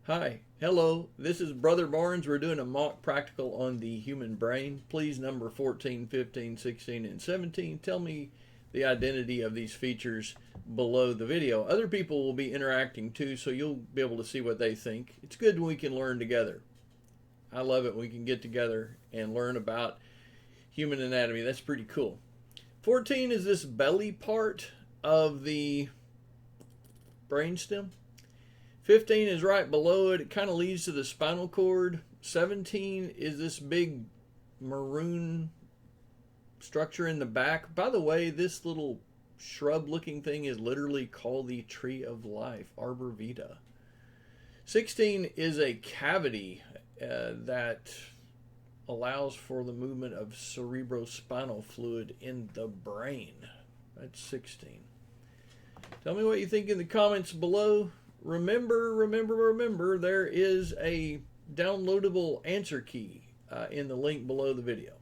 Hi, hello, this is Brother Barnes. We're doing a mock practical on the human brain. Please number 14, 15, 16, and 17. Tell me the identity of these features below the video. Other people will be interacting too, so you'll be able to see what they think. It's good when we can learn together. I love it when we can get together and learn about human anatomy. That's pretty cool. 14 is this belly part of the brainstem. 15 is right below it. It kind of leads to the spinal cord. 17 is this big maroon structure in the back. By the way, this little shrub looking thing is literally called the tree of life, arbor vitae. 16 is a cavity that allows for the movement of cerebrospinal fluid in the brain. That's 16. Tell me what you think in the comments below. Remember, there is a downloadable answer key in the link below the video.